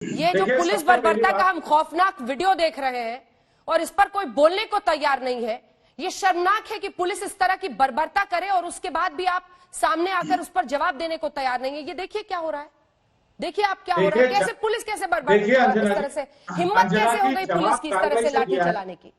ये जो पुलिस बर्बरता का हम खौफनाक वीडियो देख रहे हैं और इस पर कोई बोलने को तैयार नहीं है, ये शर्मनाक है कि पुलिस इस तरह की बर्बरता करे और उसके बाद भी आप सामने आकर उस पर जवाब देने को तैयार नहीं है। ये देखिए क्या हो रहा है, देखिए आप क्या हो रहा है, कैसे पुलिस कैसे बर्बाद, इस तरह से हिम्मत कैसे हो गई पुलिस की इस तरह से लाठी चलाने की।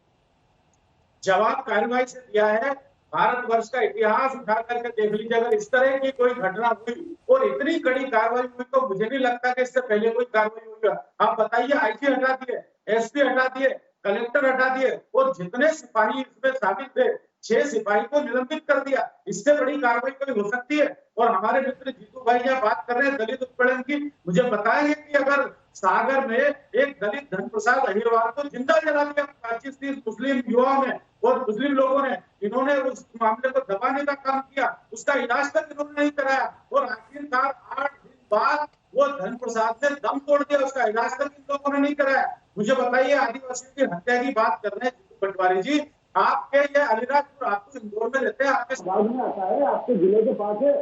जवाब कार्रवाई से दिया है। भारतवर्ष का इतिहास उठा करके देख लीजिए, अगर इस तरह की कोई घटना हुई और इतनी कड़ी कार्रवाई हुई तो मुझे नहीं लगता कि इससे पहले कोई कार्रवाई हुई। आप बताइए, आईजी हटा दिए, एसपी हटा दिए, कलेक्टर हटा दिए और जितने सिपाही इसमें शामिल थे 6 सिपाही को निलंबित कर दिया। इससे बड़ी कार्रवाई कोई हो सकती है? और हमारे मित्र जीतू भाई यहाँ बात कर रहे हैं दलित उत्पीड़न की, मुझे बताएंगे कि अगर सागर में एक दलित धन प्रसाद अहिरवार को जिंदा जला दिया 25-30 मुस्लिम युवाओं ने और मुस्लिम लोगों ने, इन्होंने उस मामले को दबाने का काम किया, उसका इलाज तक इन्होंने नहीं कराया और आखिरकार 8 दिन बाद वो धन प्रसाद ने दम तोड़ दिया, उसका इलाज तक इन लोगों ने नहीं कराया। मुझे बताइए, आदिवासियों की हत्या की बात कर रहे हैं जीतू पटवारी जी, आपके ये अलीराजपुर, आपको इंदौर में रहते हैं, आपके समाज में आता है, आपके जिले के पास है।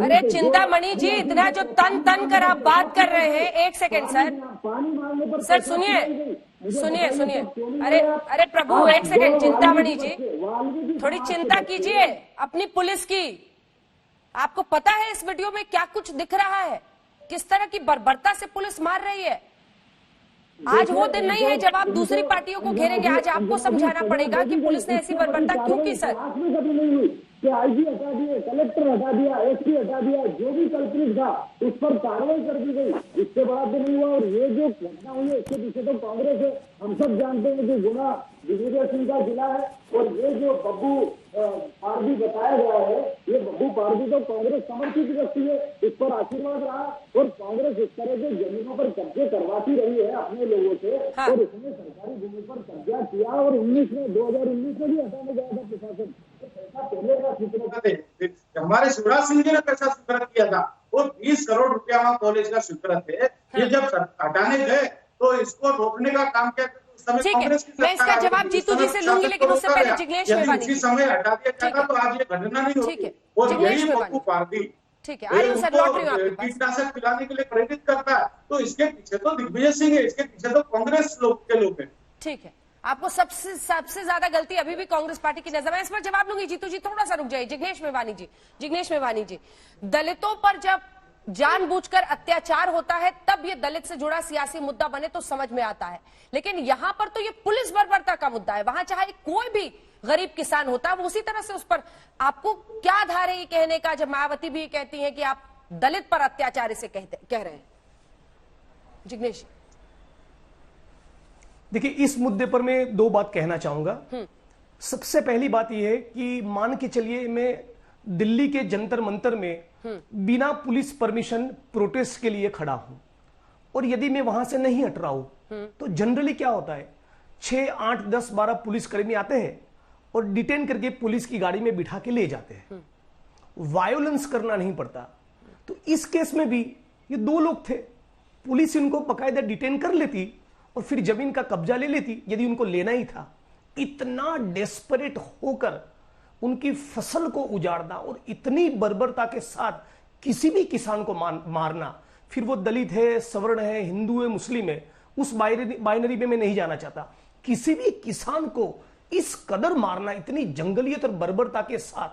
अरे चिंतामणि जी, इतना जो तन तन कर आप बात कर रहे हैं, एक सेकंड सर सुनिए सुनिए, अरे प्रभु एक सेकंड, चिंतामणि जी थोड़ी चिंता कीजिए अपनी पुलिस की। आपको पता है इस वीडियो में क्या कुछ दिख रहा है, किस तरह की बर्बरता से पुलिस मार रही है। आज वो दिन नहीं है जब आप दूसरी पार्टियों को घेरेंगे, आज आपको समझाना पड़ेगा कि पुलिस ने ऐसी बर्बरता क्यों की। सर कि आईजी हटा दिए, कलेक्टर हटा दिया, एसपी हटा दिया, जो भी कल्प्रिट था उस पर कार्रवाई कर दी गई, इससे बड़ा तो नहीं हुआ। और ये जो घटना हुई है इसके पीछे तो कांग्रेस है, हम सब जानते हैं कि गुना दिग्विजय सिंह का जिला है। और ये जो बब्बू पारदी बताया गया है, ये बब्बू पारदी तो कांग्रेस समर्थित व्यक्ति है, इस पर आशीर्वाद रहा और कांग्रेस इस तरह के जमीनों पर कब्जे करवाती रही है अपने लोगों से। हाँ। और इसने सरकारी भूमि पर कब्जा किया और 2019 में भी हटाने गया था प्रशासन। हमारे शिवराज सिंह जी ने पैसा स्वीकृत किया था, वो 20 करोड़ रुपया वहाँ कॉलेज का स्वीकृत है। ये जब हटाने गए तो इसको रोकने का काम किया। ठीक है, मैं इसका जवाब जीतू जी से लूंगी, लेकिन उससे पहले जिग्नेश मेवानी जी। समय हटा दिया जाता तो आज ये घटना नहीं होती। और यही बब्बू पारदी, ठीक है, आइए सर, लौट रही हूं आपके पास। कीटनाशक पिलाने के लिए प्रेरित करता है, तो इसके पीछे तो दिग्विजय सिंह है, इसके पीछे तो कांग्रेस के लोग हैं। ठीक है, आपको सबसे ज्यादा गलती अभी भी कांग्रेस पार्टी की नजर है। इस पर जवाब लूंगी। जीतू जी थोड़ा सा रुक जाइए। जिग्नेश मेवानी जी, दलितों पर जब जानबूझकर अत्याचार होता है तब ये दलित से जुड़ा सियासी मुद्दा बने तो समझ में आता है, लेकिन यहां पर तो ये पुलिस बर्बरता का मुद्दा है। वहां चाहे कोई भी गरीब किसान होता है वो उसी तरह से उस पर, आपको क्या आधार है ये कहने का जब मायावती भी कहती है कि आप दलित पर अत्याचार इसे कह रहे हैं। जिग्नेश, देखिए, इस मुद्दे पर मैं 2 बात कहना चाहूंगा। सबसे पहली बात यह है कि मान के चलिए मैं दिल्ली के जंतर मंतर में बिना पुलिस परमिशन प्रोटेस्ट के लिए खड़ा हूं और यदि मैं वहां से नहीं हट रहा हूं तो जनरली क्या होता है, 6, 8, 10, 12 पुलिसकर्मी आते हैं और डिटेन करके पुलिस की गाड़ी में बिठा के ले जाते हैं। वायोलेंस करना नहीं पड़ता। तो इस केस में भी ये 2 लोग थे, पुलिस इनको बकायदा डिटेन कर लेती और फिर जमीन का कब्जा ले लेती यदि उनको लेना ही था। इतना डेस्परेट होकर उनकी फसल को उजाड़ना और इतनी बर्बरता के साथ किसी भी किसान को मारना, फिर वो दलित है, सवर्ण है, हिंदू है, मुस्लिम है, उस बाइनरी में मैं नहीं जाना चाहता। किसी भी किसान को इस कदर मारना इतनी जंगलियत और बर्बरता के साथ,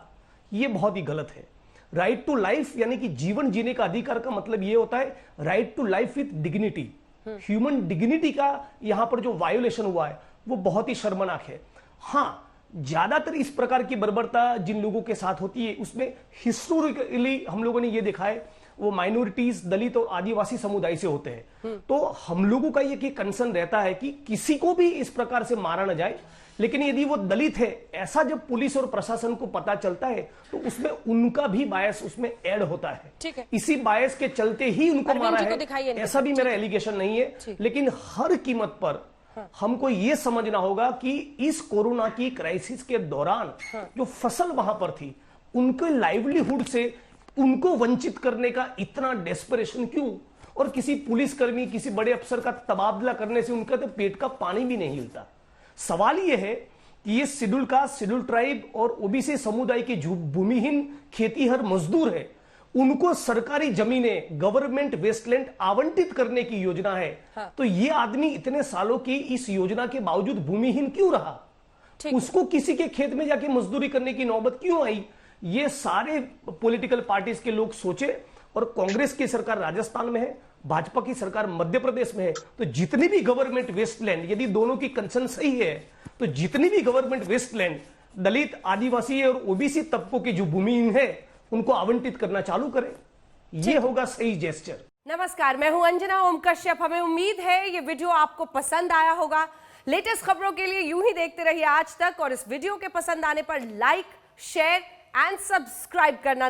ये बहुत ही गलत है। राइट टू लाइफ यानी कि जीवन जीने का अधिकार का मतलब ये होता है right to life with dignity. Human dignity का यहां पर जो वायोलेशन हुआ है वो बहुत ही शर्मनाक है। हाँ, ज्यादातर इस प्रकार की बर्बरता जिन लोगों के साथ होती है उसमें हिस्टोरिकली हम लोगों ने ये देखा है वो माइनॉरिटीज, दलित और आदिवासी समुदाय से होते हैं। तो हम लोगों का ये कंसर्न रहता है कि किसी को भी इस प्रकार से मारा न जाए, लेकिन यदि वो दलित है ऐसा जब पुलिस और प्रशासन को पता चलता है तो उसमें उनका भी बायस उसमें ऐड होता है। ठीक है, इसी बायस के चलते ही उनको मारा है, ऐसा भी मेरा एलिगेशन नहीं है। लेकिन हर कीमत पर हमको यह समझना होगा कि इस कोरोना की क्राइसिस के दौरान जो फसल वहां पर थी उनके लाइवलीहुड से उनको वंचित करने का इतना डेस्परेशन क्यों? और किसी पुलिसकर्मी, किसी बड़े अफसर का तबादला करने से उनका तो पेट का पानी भी नहीं हिलता। सवाल यह है कि ये शेड्यूल कास्ट, शेड्यूल ट्राइब और ओबीसी समुदाय के भूमिहीन खेतीहर मजदूर है, उनको सरकारी जमीनें, गवर्नमेंट वेस्टलैंड आवंटित करने की योजना है। हाँ। तो ये आदमी इतने सालों की इस योजना के बावजूद भूमिहीन क्यों रहा? ठीक है। उसको किसी के खेत में जाके मजदूरी करने की नौबत क्यों आई? ये सारे पॉलिटिकल पार्टीज के लोग सोचे। और कांग्रेस की सरकार राजस्थान में है, भाजपा की सरकार मध्य प्रदेश में है, तो जितनी भी गवर्नमेंट वेस्टलैंड, यदि दोनों की कंसर्न सही है, तो जितनी भी गवर्नमेंट वेस्टलैंड दलित, आदिवासी और ओबीसी तबकों की जो भूमिहीन है उनको आवंटित करना चालू करें। ये होगा सही जेस्चर। नमस्कार, मैं हूं अंजना ओम कश्यप। हमें उम्मीद है ये वीडियो आपको पसंद आया होगा। लेटेस्ट खबरों के लिए यूं ही देखते रहिए आज तक, और इस वीडियो के पसंद आने पर लाइक, शेयर एंड सब्सक्राइब करना